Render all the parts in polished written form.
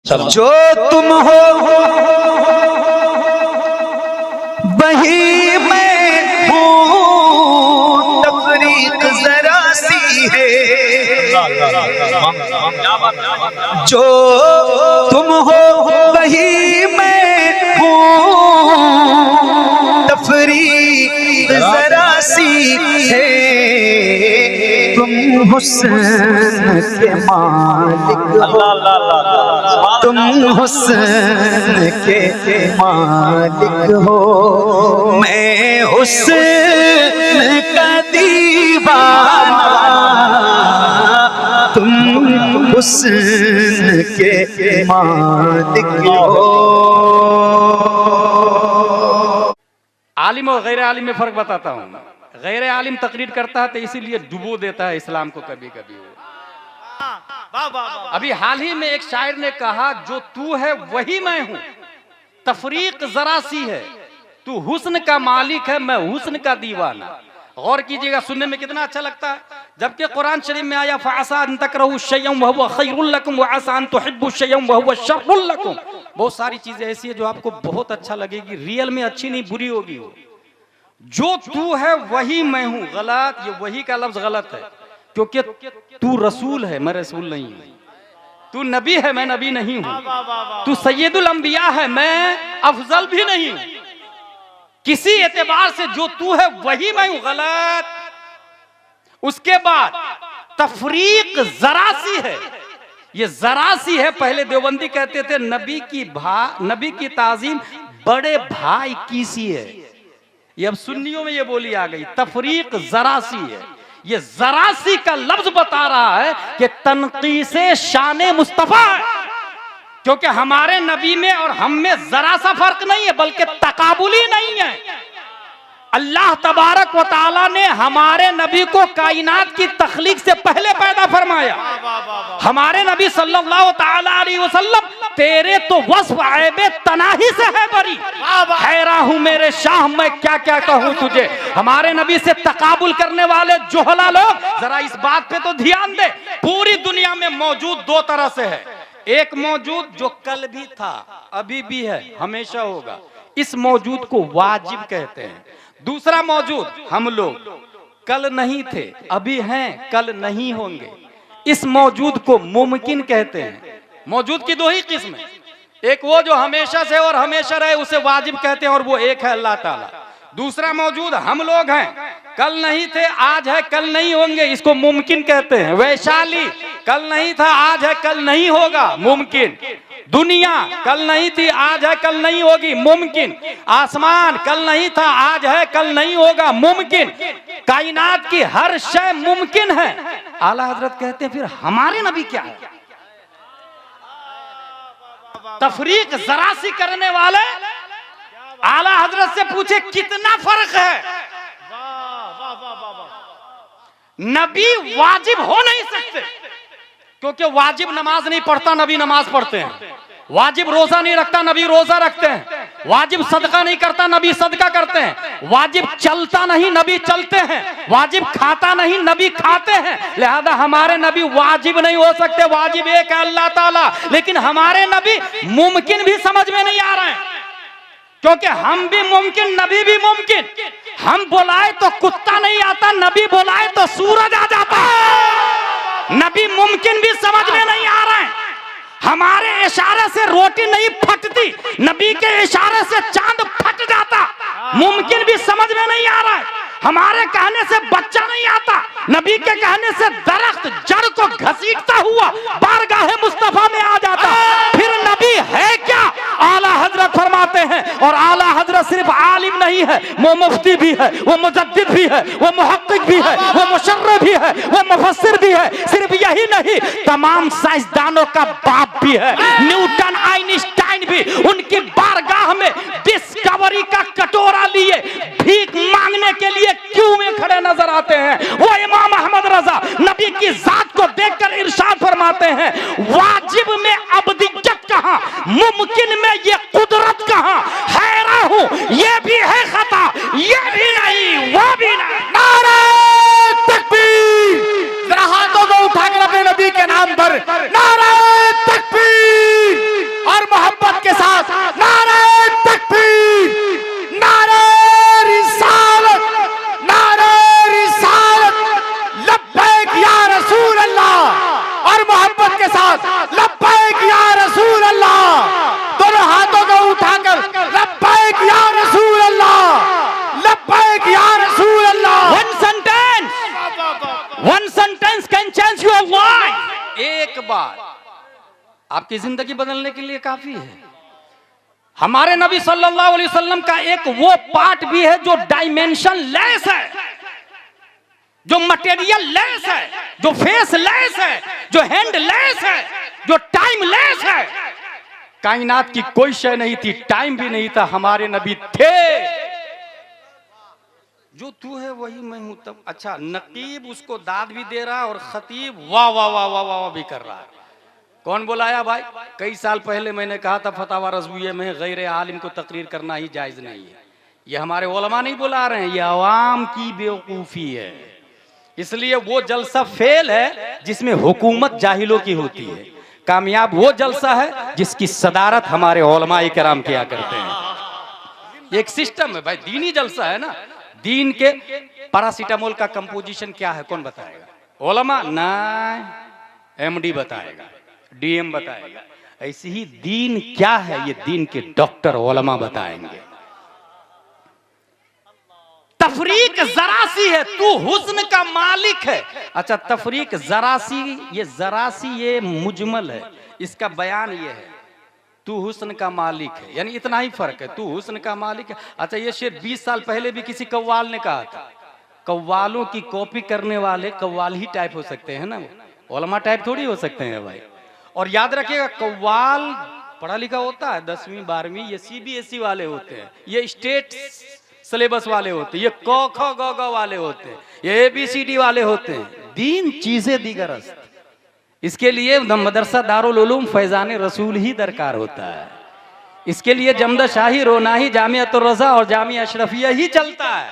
जो तुम हो वही मैं हूँ, तफरीक जरा सी है। जो तुम हो वही मैं हूँ, तफरीक जरा सी है। तुम हुस्न के मालिक हो, तुम हुस्न के मालिक हो, मैं हुस्न का दीवाना, तुम हुस्न के मालिक हो। आलिम और गैर आलिम में फर्क बताता हूँ। गैर आलिम तकरीर करता है तो इसीलिए डुबो देता है इस्लाम को कभी कभी। अभी हाल ही में एक शायर ने कहा, जो तू है वही मैं हूं, तफरीक जरा सी है। तू हुस्न का मालिक है, मैं हुस्न का दीवाना। गौर कीजिएगा, सुनने में कितना अच्छा लगता है। जबकि कुरान शरीफ में आया फअसा अन तकरहू शयअन व हुवा खैरुल लकुम व असा अन तुहिब्बू शयअन व हुवा शर्रुल लकुम। बहुत सारी चीजें ऐसी है जो आपको बहुत अच्छा लगेगी, रियल में अच्छी नहीं बुरी होगी। जो तू है वही मैं हूं, गलत। ये वही का लफ्ज गलत है, क्योंकि तू रसूल है, मैं रसूल नहीं हूं। तू नबी है, मैं नबी नहीं हूं। तू सैयदुल अंबिया है, मैं अफजल भी नहीं हूं। किसी एतबार से जो तू है वही मैं हूं, गलत। उसके बाद तफरीक जरा सी है। ये जरा सी है, पहले देवबंदी कहते थे नबी की ताजीम बड़े भाई की सी है। ये अब सुन्नियों में ये बोली आ गई, तफरीक जरा सी है। ये जरा सी का लफ्ज बता रहा है कि तनकीसे शाने मुस्तफा है, क्योंकि हमारे नबी में और हम में जरा सा फर्क नहीं है, बल्कि तकाबुली नहीं है। अल्लाह तबारक व तआला ने हमारे नबी को कायनात की तख्लीक से पहले पैदा फरमाया। हमारे नबी सल्लल्लाहु तआला अलैहि वसल्लम तेरे तो वस्फ ऐबे तनाही से है बरी। हैरान हूं मेरे शाह, मैं क्या क्या कहूं तुझे। हमारे नबी से तकाबुल करने वाले जोहला लोग जरा इस बात पे तो ध्यान दे। पूरी दुनिया में मौजूद दो तरह से है। एक मौजूद जो कल भी था, अभी भी है, हमेशा होगा। इस मौजूद को वाजिब कहते हैं। दूसरा मौजूद हम लोग, कल नहीं थे, अभी हैं, कल नहीं होंगे। इस मौजूद को मुमकिन कहते हैं। मौजूद की दो ही किस्म है, एक वो जो हमेशा से और हमेशा रहे, उसे वाजिब कहते हैं, और वो एक है अल्लाह ताला। दूसरा मौजूद हम लोग हैं, कल नहीं थे, आज है, कल नहीं होंगे, इसको मुमकिन कहते हैं। वैशाली कल नहीं था, आज है, कल नहीं होगा, मुमकिन। दुनिया कल नहीं थी, आज है, कल नहीं होगी, मुमकिन। आसमान कल नहीं था, आज है, कल नहीं होगा, मुमकिन। कायनात की हर शय मुमकिन है। आला हजरत कहते हैं फिर हमारे नबी क्या है? तफरीक जरा सी करने वाले आला हजरत से पूछे कितना फर्क है। नबी वाजिब हो नहीं सकते, क्योंकि वाजिब नमाज नहीं पढ़ता, नबी नमाज पढ़ते हैं। वाजिब रोजा नहीं रखता, नबी रोजा रखते हैं। वाजिब सदका नहीं करता, नबी सदका करते हैं। वाजिब चलता नहीं, नबी चलते हैं। वाजिब खाता नहीं, नबी खाते हैं। लिहाजा हमारे नबी वाजिब नहीं हो सकते। वाजिब एक है अल्लाह ताला, लेकिन हमारे नबी मुमकिन भी समझ में नहीं आ रहे हैं, क्योंकि हम भी मुमकिन, नबी भी मुमकिन। हम बुलाए तो कुत्ता नहीं आता, नबी बुलाए तो सूरज आ जाता है। नबी मुमकिन भी समझ में नहीं आ रहा है। हमारे इशारे से रोटी नहीं फटती, नबी के इशारे से चांद फट जाता। मुमकिन भी समझ में नहीं आ रहा है। हमारे कहने से बच्चा नहीं आता, नबी के कहने से दरख्त जड़ को घसीटता हुआ बारगाहे मुस्तफा में आ जाता। फिर नबी है क्या? आला हजरत फरमाते हैं, और आला हजरत सिर्फ आलिम नहीं है, वो मुफ्ती भी है, वो मुजद्दिद भी है, वो मुहक्किक भी है, वो मुशर्रिह भी है, वो मुफस्सिर भी है। सिर्फ यही नहीं, तमाम साइंसदानों का बाप भी है। न्यूटन, आइंस्टाइन भी उनकी बारगाह में डिस्कवरी का कटोरा लिए भीख मांगने के लिए क्यों में खड़े नजर आते हैं। वो इमाम अहमद रजा नबी की जात को देखकर इरशाद फरमाते हैं, वाजिब में अब्दियत कहां, मुमकिन में ये कुदरत कहां। हैरान हूं, ये भी है खता, ये भी नहीं, वो भी नहीं। नारे तकबीर! जरा हाथों को उठाकर अपने नबी के नाम पर नारे तकबीर! बात आपकी जिंदगी बदलने के लिए काफी है। हमारे नबी सल्लल्लाहु अलैहि वसल्लम का एक वो पार्ट भी है जो डायमेंशन लेस है, जो मटेरियल लेस है, जो फेस लेस है, जो हैंड लेस है, जो टाइम लेस है। कायनात की कोई शय नहीं थी, टाइम भी नहीं था, हमारे नबी थे। जो तू है वही मैं हूं। तब अच्छा, नकीब उसको दाद भी दे रहा और खतीब वाह वाह वाह वाह वाह भी कर रहा है। कौन बुलाया भाई? कई साल पहले मैंने कहा था फतावा रज़विया में गैर आलिम को तकरीर करना ही जायज नहीं है। ये हमारे उलमा नहीं बुला रहे हैं, ये अवाम की बेवकूफी है। इसलिए वो जलसा फेल है जिसमें हुकूमत जाहिलों की होती है। कामयाब वो जलसा है जिसकी सदारत हमारे उलमा इकराम किया करते हैं। एक सिस्टम है भाई, दीनी जलसा है ना। दीन के पैरासीटामोल का कंपोजिशन क्या है कौन बताएगा? उलमा ना, एमडी बताएगा, डीएम बताएगा। ऐसे ही दीन क्या है ये दीन के डॉक्टर उलमा बताएंगे। तफरीक जरासी है, तू हुस्न का मालिक है। अच्छा, तफरीक जरासी, ये जरासी ये मुजमल है, इसका बयान ये है तू हुस्न का मालिक है, यानी इतना ही फर्क है, तू हुस्न का मालिक है। अच्छा, ये शेर 20 साल पहले भी किसी कव्वाल ने कहा था। कव्वालों की कॉपी करने वाले कव्वाल ही टाइप हो सकते हैं ना, उलमा टाइप थोड़ी हो सकते हैं भाई। और याद रखिएगा, कव्वाल पढ़ा लिखा होता है 10वीं 12वीं, ये सीबीएसई वाले होते हैं, ये स्टेट सिलेबस वाले होते हैं, ये क ख ग घ वाले होते हैं, ये ABCD वाले होते हैं। दीन चीजें दीगरस्त, इसके लिए मदरसा दारुल उलूम फैजान रसूल ही दरकार होता है। इसके लिए जमदा शाही रोनाही जामियातुर रज़ा और जामिया अशरफिया ही चलता है।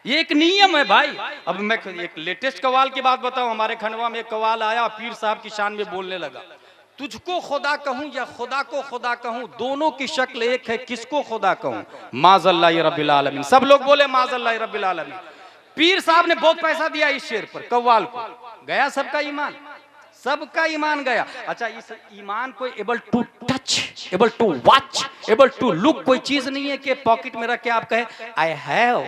ये एक नियम है भाई। अब मैं एक लेटेस्ट कवाल की बात बताऊं, हमारे खंडवा में एक कवाल आया, पीर साहब की शान में बोलने लगा, तुझको खुदा कहूं या खुदा को खुदा कहूं, दोनों की शक्ल एक है, किसको खुदा कहूं? माज़ल्लाहि रब्बिल आलमीन। सब लोग बोले माज़ल्लाहि रब्बिल आलमीन। पीर साहब ने बहुत पैसा दिया इस शेर पर, कव्वाल को, गया सबका ईमान, सबका ईमान गया। अच्छा, इस ईमान को able to touch, able to watch, able to look कोई चीज नहीं है कि पॉकेट में रख के आप कहे I have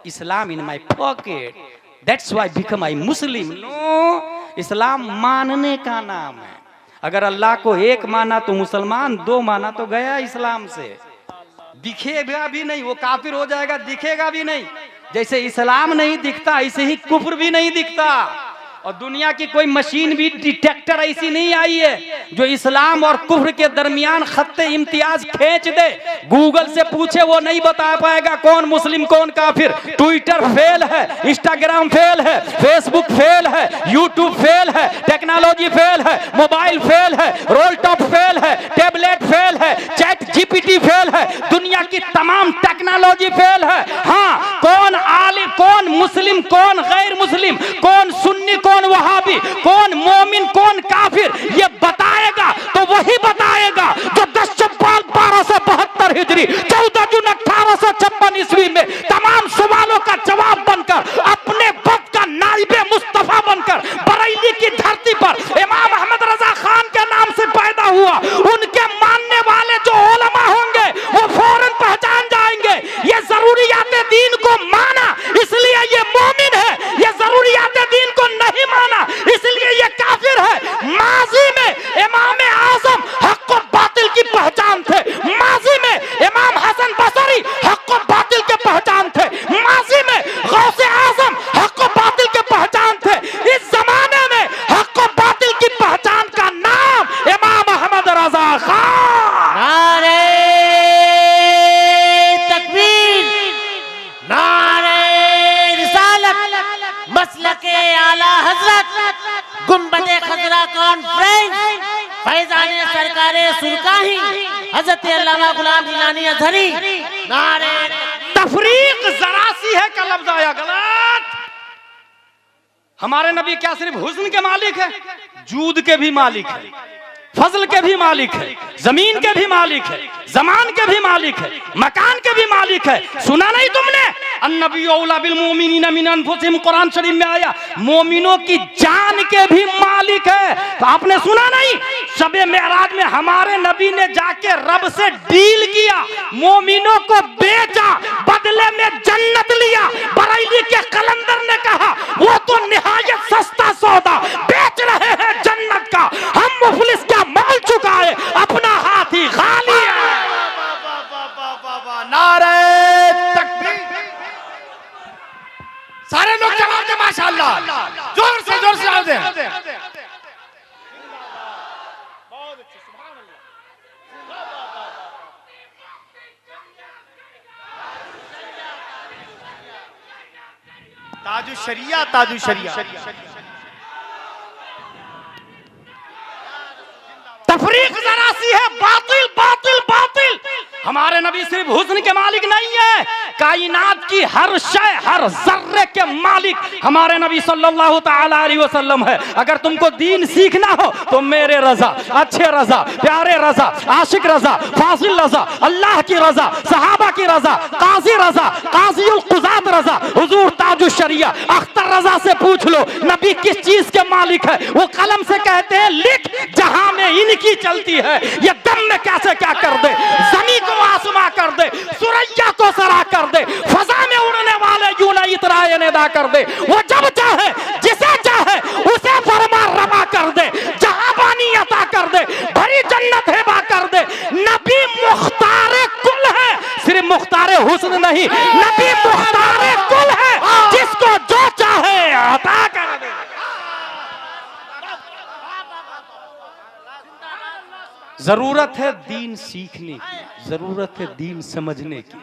Islam in my pocket, that's why become I muslim. नो, इस्लाम मानने का नाम है। अगर अल्लाह को एक माना तो मुसलमान, दो माना तो गया इस्लाम से। दिखेगा भी नहीं, वो काफिर हो जाएगा, दिखेगा भी नहीं। जैसे इस्लाम नहीं दिखता ऐसे ही कुफ्र भी नहीं दिखता। और दुनिया की कोई मशीन भी डिटेक्टर ऐसी नहीं आई है जो इस्लाम और कुफ्र के दरमियान खत्ते इम्तियाज खींच दे। गूगल से पूछे वो नहीं बता पाएगा कौन मुस्लिम कौन काफिर। ट्विटर फेल है, इंस्टाग्राम फेल है, फेसबुक फेल है, यूट्यूब फेल है, टेक्नोलॉजी फेल है, मोबाइल फेल है, रोल टॉप फेल है, टेबलेट फेल है, चैट जीपीटी फेल है, दुनिया की तमाम टेक्नोलॉजी फेल है। हाँ, कौन आलिम, कौन मुस्लिम, कौन गैर मुस्लिम, कौन सुन्नी, कौन वहाबी, कौन मोमिन, कौन काफिर, ये बताएगा तो वही बताएगा जो 10 शव्वाल 1272 हिजरी 14 जून 1856 ईस्वी में तमाम सवालों का जवाब बनकर अपने वक्त का नाइबे मुस्तफा बनकर बरेली की धरती पर इमाम अहमद रजा खान के नाम से पैदा हुआ। उनके मानने वाले जो उलमा होंगे वो फौरन पहचान जाएंगे ये जरूरियात दीन को माना इसलिए ये मोमिन है, ये जरूरियात दीन को नहीं माना इसलिए ये काफिर है। माजी में इमाम आजम हक और बातिल की पहचान थे, माजी में इमाम हसन बसरी हक और बातिल के पहचान थे, माजी में गौसे आजम हक और बातिल के पहचान थे। इस जमाने में हक और बातिल की पहचान का नाम इमाम अहमद रजा खान। नारे तकबीर, नारे रिसालत, मसलके आला हजरत, गुंबदे खजरा कॉन्फ्रेंस, फैजाने सरकारे सुरकाही, हजरत अल्लामा गुलाम जिलानी अजहरी। नारे तफरीक जरासी है का लफ्ज आया, गलत। हमारे नबी क्या सिर्फ हुस्न के मालिक है, जूद के भी मालिक है। फजल के भी मालिक है, जमीन के भी मालिक है, जमान के भी मालिक है, मकान के भी मालिक है। सुना नहीं तुमने? अन्नबी औला बिल मोमिनीना मिन अनफुसिहिम, कुरान शरीफ में आया, मोमिनों की जान के भी मालिक है। तो आपने सुना नहीं? शबे मेराज में हमारे नबी ने जाके रब से डील किया, मोमिनों को बेचा, बदले में जन्नत लिया। बरेली के कलंदर ने कहा वो तो निहायत सस्ता सौदा बेच रहे हैं जन्नत का, हम मुफलिस क्या माल चुकाए, अपना हाथ ही खाली है। नारे तकबीर। सारे लोग जवाब दे माशाअल्लाह, जोर से जवाब दे। ताजु शरिया, ताजु शरिया। तफरीक जरा सी है, बातिल बातिल बातिल। हमारे नबी सिर्फ हुस्न के मालिक नहीं है, कायनात की हर शय, हर जर्रे के मालिक हमारे नबी सल्लल्लाहु तआला अलैहि वसल्लम है। अगर तुमको दीन सीखना हो तो मेरे रजा, अच्छे रजा, प्यारे रजा, आशिक रजा, फासिल रजा, अल्लाह की रजा, सहाबा की रजा, काजी रजा, काजीउल कुजात रजा, हुजूर ताजुश शरिया अख्तर रजा से पूछ लो नबी किस चीज के मालिक है। वो कलम से कहते हैं लिख, जहां में इनकी चलती है, ये दम में कैसे क्या कर दे, जमीन को आसमां कर दे, सुरैया को सरा कर दे, फजा में उड़ने वाले यूं इतराए नेदा कर दे। वो जब चाहे जिसे चाहे उसे फरमा रवा कर दे, जहां बानी अता कर दे, भरी जन्नत हेबा कर दे। नबी मुख्तारे कुल है, सिर्फ मुख्तारे हुस्न नहीं, नबी मुख्तारे कुल है, जिसको जो चाहे अता कर दे। जरूरत है दीन सीखने की, जरूरत है दीन समझने की।